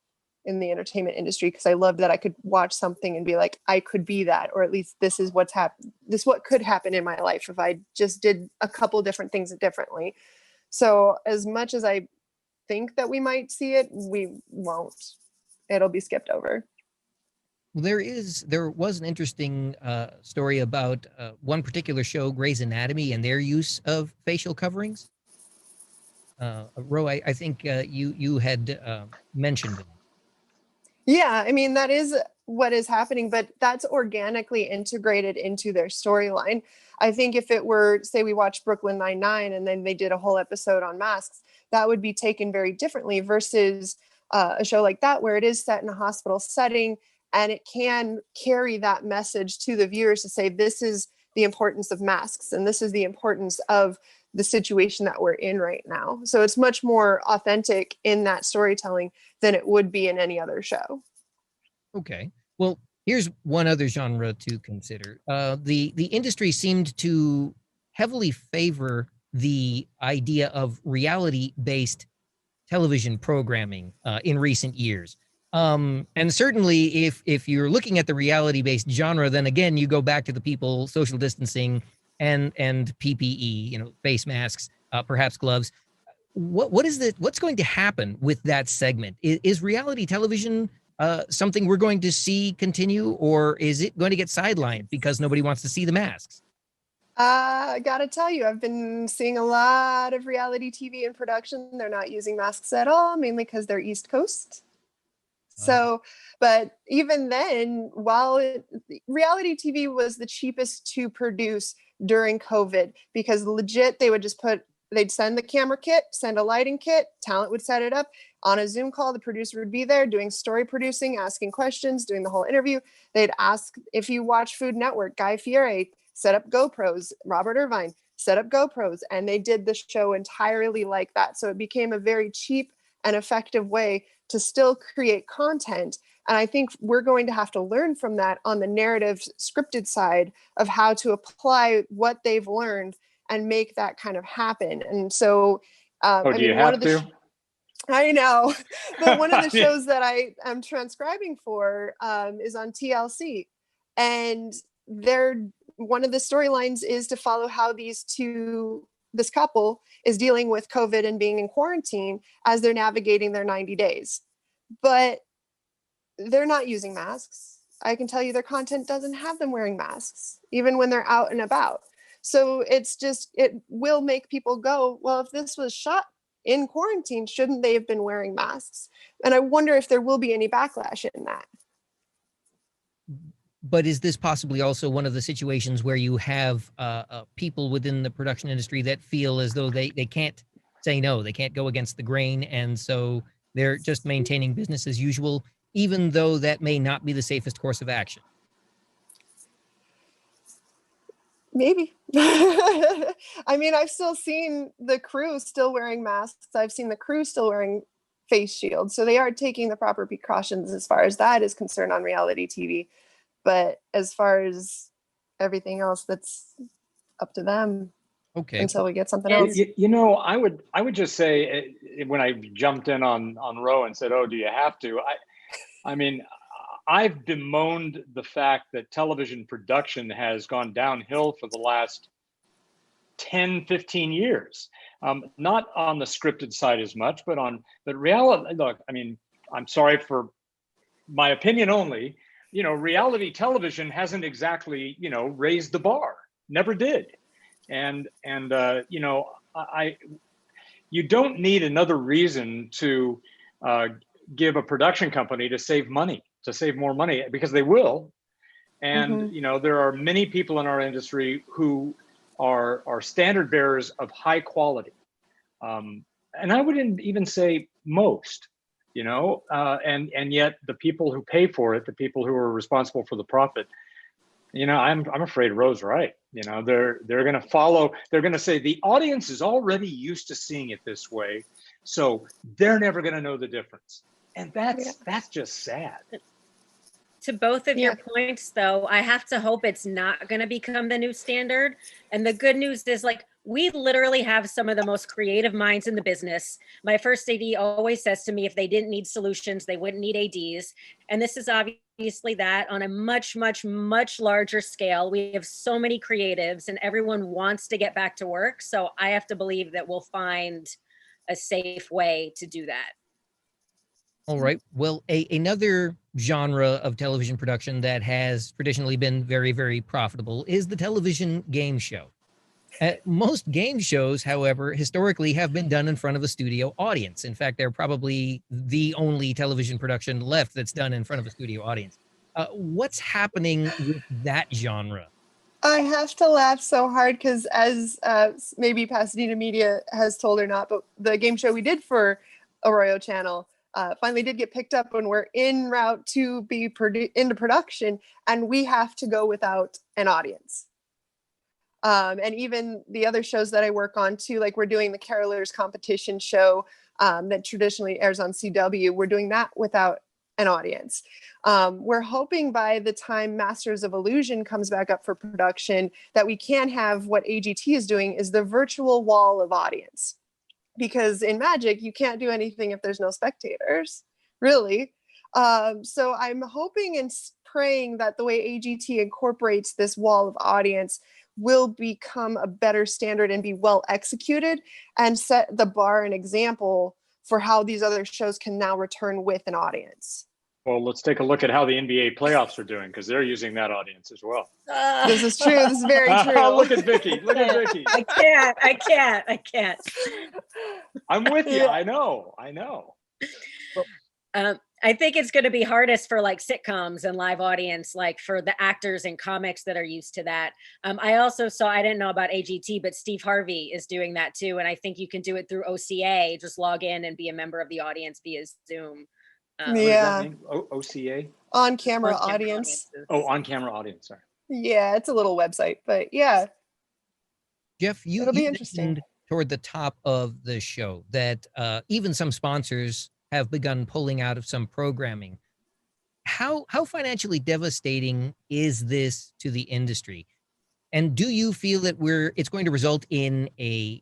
in the entertainment industry, because I loved that I could watch something and be like, I could be that, or at least this is what's happened. This is what could happen in my life if I just did a couple different things differently. So as much as I think that we might see it, we won't. It'll be skipped over. Well, there was an interesting story about one particular show, Grey's Anatomy, and their use of facial coverings. Ro, I think you had mentioned it. Yeah, I mean, that is what is happening, but that's organically integrated into their storyline. I think if it were, say, we watched Brooklyn Nine-Nine and then they did a whole episode on masks, that would be taken very differently versus a show like that, where it is set in a hospital setting and it can carry that message to the viewers to say, this is the importance of masks and this is the importance of the situation that we're in right now. So it's much more authentic in that storytelling than it would be in any other show. Okay. Well, here's one other genre to consider. The industry seemed to heavily favor the idea of reality-based television programming in recent years. And certainly if you're looking at the reality-based genre, then again, you go back to the people, social distancing and PPE, face masks, perhaps gloves. What's going to happen with that segment? Is reality television something we're going to see continue, or is it going to get sidelined because nobody wants to see the masks? I gotta tell you, I've been seeing a lot of reality TV in production. They're not using masks at all, mainly because they're East Coast. So, but even then, reality TV was the cheapest to produce during COVID, because legit, they'd send the camera kit, send a lighting kit, talent would set it up on a Zoom call. The producer would be there doing story producing, asking questions, doing the whole interview. They'd ask, if you watch Food Network, Guy Fieri set up GoPros, Robert Irvine set up GoPros, and they did the show entirely like that. So it became a very cheap and effective way to still create content. And I think we're going to have to learn from that on the narrative scripted side of how to apply what they've learned and make that kind of happen. And so, I know, but one of the shows that I am transcribing for is on TLC, and one of the storylines is to follow how this couple is dealing with COVID and being in quarantine as they're navigating their 90 days. But they're not using masks. I can tell you their content doesn't have them wearing masks, even when they're out and about. So it will make people go, well, if this was shot in quarantine, shouldn't they have been wearing masks? And I wonder if there will be any backlash in that. But is this possibly also one of the situations where you have people within the production industry that feel as though they can't say no, they can't go against the grain, and so they're just maintaining business as usual, even though that may not be the safest course of action? Maybe. I mean, I've still seen the crew still wearing masks. I've seen the crew still wearing face shields. So they are taking the proper precautions as far as that is concerned on reality TV. But as far as everything else, that's up to them. Okay. Until we get something else. I would just say, when I jumped in on Roe and said, "Oh, do you have to?" I mean, I've bemoaned the fact that television production has gone downhill for the last 10, 15 years. Not on the scripted side as much, but reality. Look, I mean, I'm sorry for my opinion only. Reality television hasn't exactly, raised the bar. Never did. And you don't need another reason to give a production company to save more money, because they will. And, there are many people in our industry who are standard bearers of high quality. And I wouldn't even say most. and yet the people who pay for it, the people who are responsible for the profit, I'm afraid Roe's right. They're going to follow. They're going to say the audience is already used to seeing it this way, so they're never going to know the difference, and that's just sad. To both of your points, though, I have to hope it's not going to become the new standard. And the good news is, like, we literally have some of the most creative minds in the business. My first AD always says to me, if they didn't need solutions, they wouldn't need ADs. And this is obviously that on a much, much, much larger scale. We have so many creatives and everyone wants to get back to work. So I have to believe that we'll find a safe way to do that. All right. Well, another genre of television production that has traditionally been very, very profitable is the television game show. Most game shows, however, historically have been done in front of a studio audience. In fact, they're probably the only television production left that's done in front of a studio audience. What's happening with that genre? I have to laugh so hard because, as maybe Pasadena Media has told or not, but the game show we did for Arroyo Channel finally did get picked up when we're en route to be into production, and we have to go without an audience. And even the other shows that I work on too, like we're doing the Carolers competition show that traditionally airs on CW. We're doing that without an audience. We're hoping by the time Masters of Illusion comes back up for production that we can have what AGT is doing is the virtual wall of audience. Because in Magic, you can't do anything if there's no spectators, really. So I'm hoping and praying that the way AGT incorporates this wall of audience will become a better standard and be well executed and set the bar and example for how these other shows can now return with an audience. Well, let's take a look at how the NBA playoffs are doing, because they're using that audience as well. This is true. This is very true. Look at Vicki. Look at Vicki. I can't. I'm with you. I know. I think it's going to be hardest for like sitcoms and live audience, like for the actors and comics that are used to that. I also saw, I didn't know about AGT, but Steve Harvey is doing that too. And I think you can do it through OCA, just log in and be a member of the audience via Zoom. OCA? On camera audience. Oh, on camera audience. Sorry. Yeah, it's a little website, but yeah. Jeff, it'll be you interesting. mentioned toward the top of the show that even some sponsors have begun pulling out of some programming. How financially devastating is this to the industry? And do you feel that it's going to result in a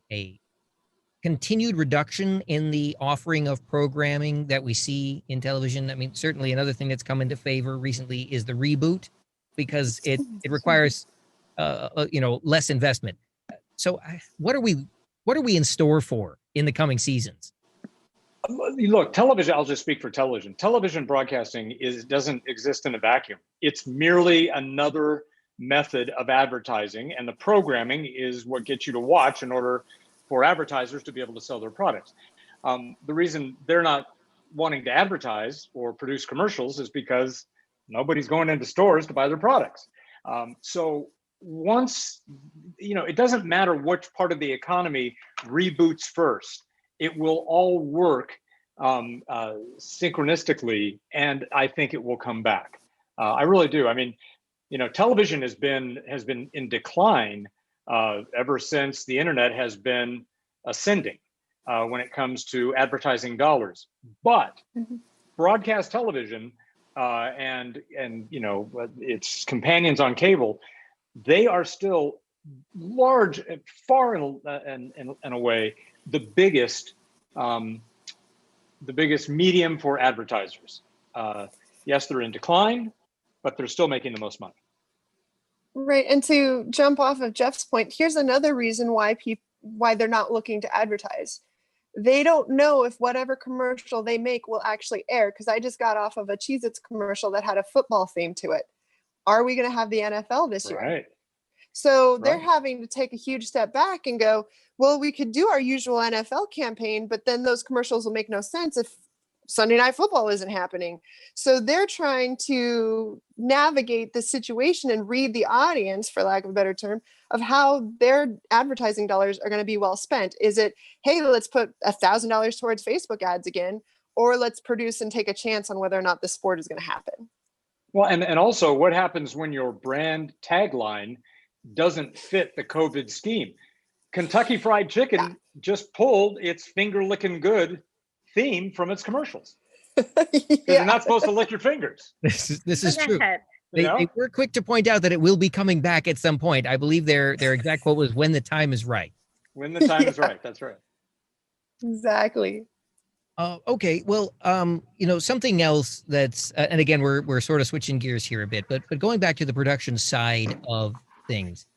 continued reduction in the offering of programming that we see in television? I mean, certainly another thing that's come into favor recently is the reboot, because it requires less investment. So what are we in store for in the coming seasons? Look, television, I'll just speak for television. Television broadcasting doesn't exist in a vacuum. It's merely another method of advertising, and the programming is what gets you to watch in order for advertisers to be able to sell their products. The reason they're not wanting to advertise or produce commercials is because nobody's going into stores to buy their products. So once, it doesn't matter which part of the economy reboots first. It will all work synchronistically, and I think it will come back. I really do. I mean, television has been in decline ever since the internet has been ascending when it comes to advertising dollars. But broadcast television and its companions on cable, they are still large, far and away the biggest medium for advertisers. Yes, they're in decline, but they're still making the most money. Right. And to jump off of Jeff's point, here's another reason why they're not looking to advertise. They don't know if whatever commercial they make will actually air, because I just got off of a Cheez-Its commercial that had a football theme to it. Are we going to have the NFL this year? Right. So they're having to take a huge step back and go, well, we could do our usual NFL campaign, but then those commercials will make no sense if Sunday Night Football isn't happening. So they're trying to navigate the situation and read the audience, for lack of a better term, of how their advertising dollars are going to be well spent. Is it, hey, let's put $1,000 towards Facebook ads again? or let's produce and take a chance on whether or not the sport is going to happen. Well, and also what happens when your brand tagline doesn't fit the COVID scheme? Kentucky Fried Chicken just pulled its finger licking good theme from its commercials. Because you're not supposed to lick your fingers. This is true. You know? They were quick to point out that it will be coming back at some point. I believe their exact quote was "when the time is right." When the time is right. That's right. Exactly. Okay. Well, something else that's, and again, we're sort of switching gears here a bit, but going back to the production side of things,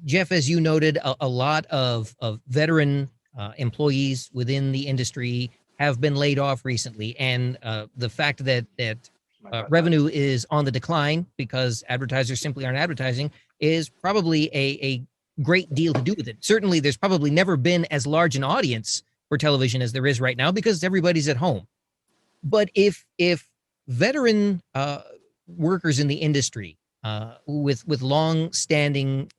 Jeff, as you noted, a lot of veteran employees within the industry have been laid off recently, and the fact that revenue is on the decline because advertisers simply aren't advertising is probably a great deal to do with it. Certainly, there's probably never been as large an audience for television as there is right now because everybody's at home. But if veteran workers in the industry with long-standing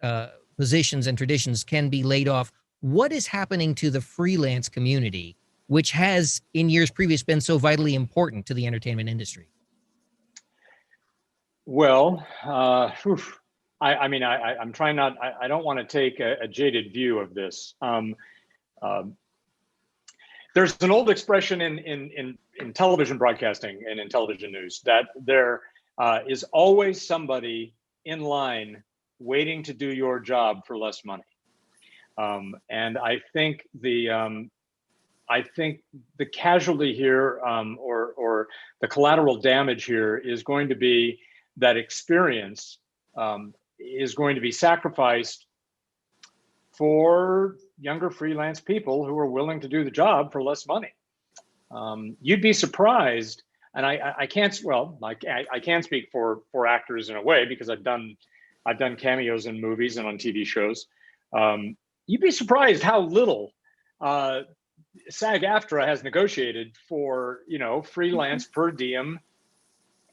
positions and traditions can be laid off, what is happening to the freelance community, which has in years previous been so vitally important to the entertainment industry? Well, I'm trying not. I don't want to take a jaded view of this. There's an old expression in television broadcasting and in television news that there is always somebody in line waiting to do your job for less money. And I think the casualty here, or the collateral damage here, is going to be that experience is going to be sacrificed for younger freelance people who are willing to do the job for less money. You'd be surprised, and I can't. Well, I can speak for actors in a way because I've done cameos in movies and on TV shows. You'd be surprised how little SAG-AFTRA has negotiated for freelance per diem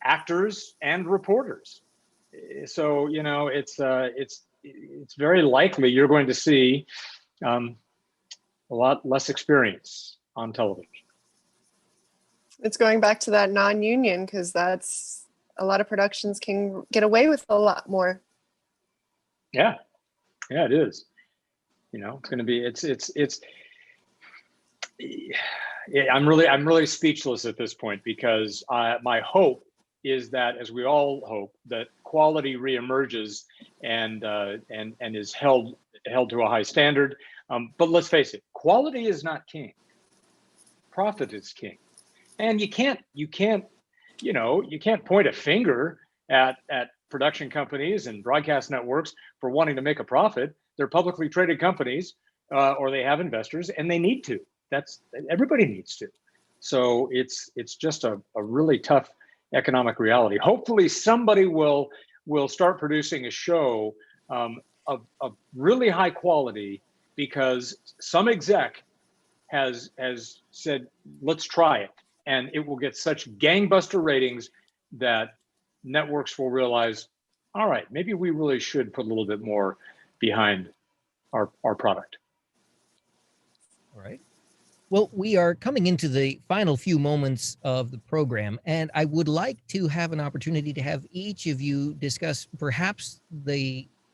actors and reporters. So it's very likely you're going to see a lot less experience on television. It's going back to that non-union, because that's a lot of productions can get away with a lot more. Yeah, it is. It's going to be. I'm really speechless at this point, because my hope is that, as we all hope, that quality reemerges and is held to a high standard. But let's face it, quality is not king. Profit is king, and you can't point a finger at production companies and broadcast networks for wanting to make a profit. They're publicly traded companies, or they have investors, and they need to. Everybody needs to. So it's just a really tough economic reality. Hopefully somebody will start producing a show of really high quality, because some exec has said, let's try it, and it will get such gangbuster ratings that networks will realize, all right, maybe we really should put a little bit more behind our product. All right. Well, we are coming into the final few moments of the program, and I would like to have an opportunity to have each of you discuss perhaps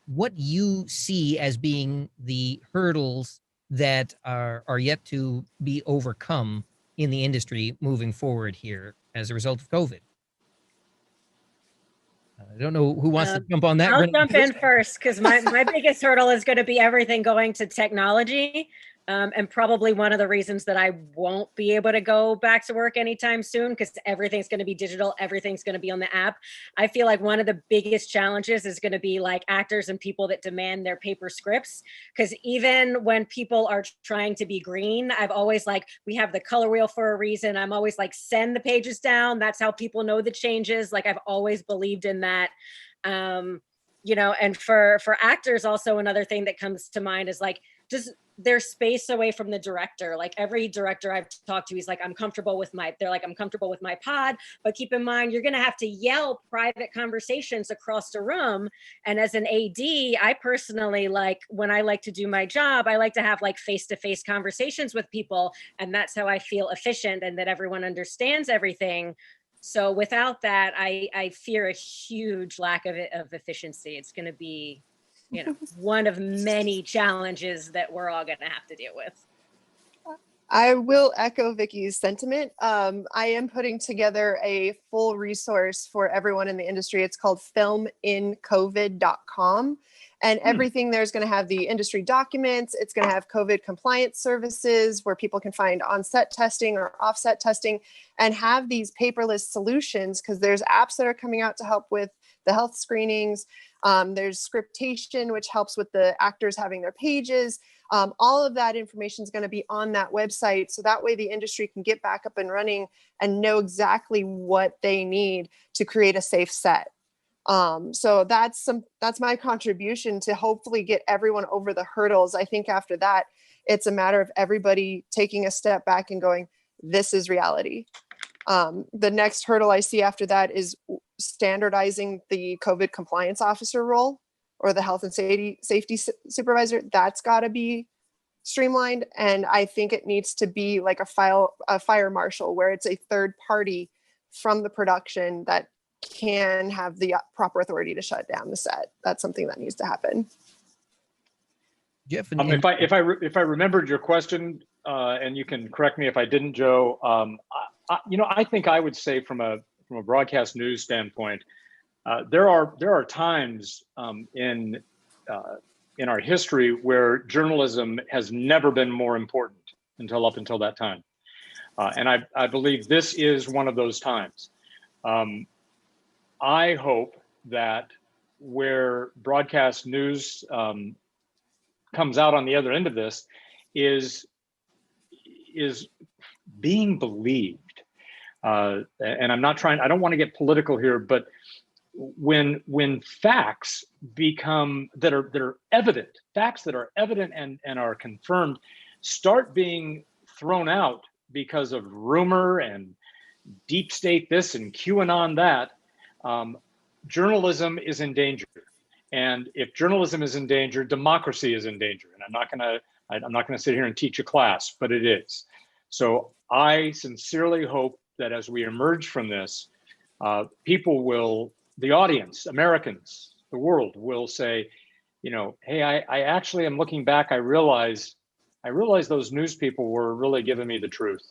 what you see as being the hurdles that are yet to be overcome in the industry moving forward here as a result of COVID. I don't know who wants to jump on that. I'll jump in first, because my biggest hurdle is going to be everything going to technology. And probably one of the reasons that I won't be able to go back to work anytime soon, because everything's going to be digital, everything's going to be on the app. I feel like one of the biggest challenges is going to be like actors and people that demand their paper scripts. Because even when people are trying to be green, I've always we have the color wheel for a reason. I'm always send the pages down. That's how people know the changes. I've always believed in that. And for actors, also another thing that comes to mind is just their space away from the director. Like every director I've talked to, he's like, I'm comfortable with my pod, but keep in mind, you're going to have to yell private conversations across the room. And as an AD, I personally when I like to do my job, I like to have like face-to-face conversations with people. And that's how I feel efficient and that everyone understands everything. So without that, I fear a huge lack of efficiency. It's going to be, one of many challenges that we're all going to have to deal with. I will echo Vicki's sentiment. I am putting together a full resource for everyone in the industry. It's called filmincovid.com. And everything there's going to have the industry documents. It's going to have COVID compliance services where people can find on-set testing or offset testing and have these paperless solutions, because there's apps that are coming out to help with the health screenings. There's scriptation, which helps with the actors having their pages. All of that information is going to be on that website. So that way the industry can get back up and running and know exactly what they need to create a safe set. So that's my contribution to hopefully get everyone over the hurdles. I think after that, it's a matter of everybody taking a step back and going, this is reality. The next hurdle I see after that is standardizing the COVID compliance officer role or the health and safety supervisor. That's got to be streamlined. And I think it needs to be like a fire marshal, where it's a third party from the production that can have the proper authority to shut down the set. That's something that needs to happen. Jeff, if I remembered your question, and you can correct me if I didn't, Joe, I think I would say from a broadcast news standpoint, there are times in our history where journalism has never been more important up until that time, and I believe this is one of those times. I hope that where broadcast news comes out on the other end of this is being believed. And I don't want to get political here, but when facts become that are evident, facts that are evident and are confirmed start being thrown out because of rumor and deep state this and QAnon that, journalism is in danger. And if journalism is in danger, democracy is in danger. And I'm not gonna sit here and teach a class, but it is. So I sincerely hope that as we emerge from this, the audience, Americans, the world will say, hey, I actually am looking back. I realize those news people were really giving me the truth.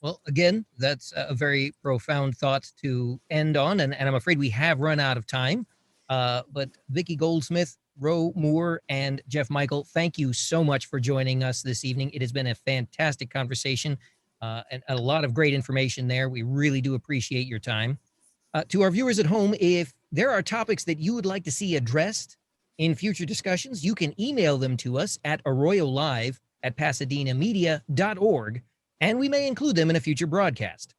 Well, again, that's a very profound thought to end on, and I'm afraid we have run out of time. But Vicki Goldsmith, Roe Moore, and Jeff Michael, thank you so much for joining us this evening. It has been a fantastic conversation and a lot of great information there. We really do appreciate your time. To our viewers at home, if there are topics that you would like to see addressed in future discussions, you can email them to us at arroyolive@pasadenamedia.org, and we may include them in a future broadcast.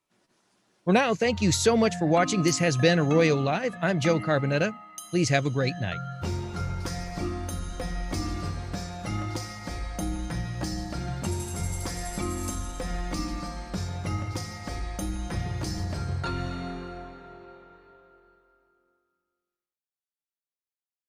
For now, thank you so much for watching. This has been Arroyo Live. I'm Joe Carbonetta. Please have a great night.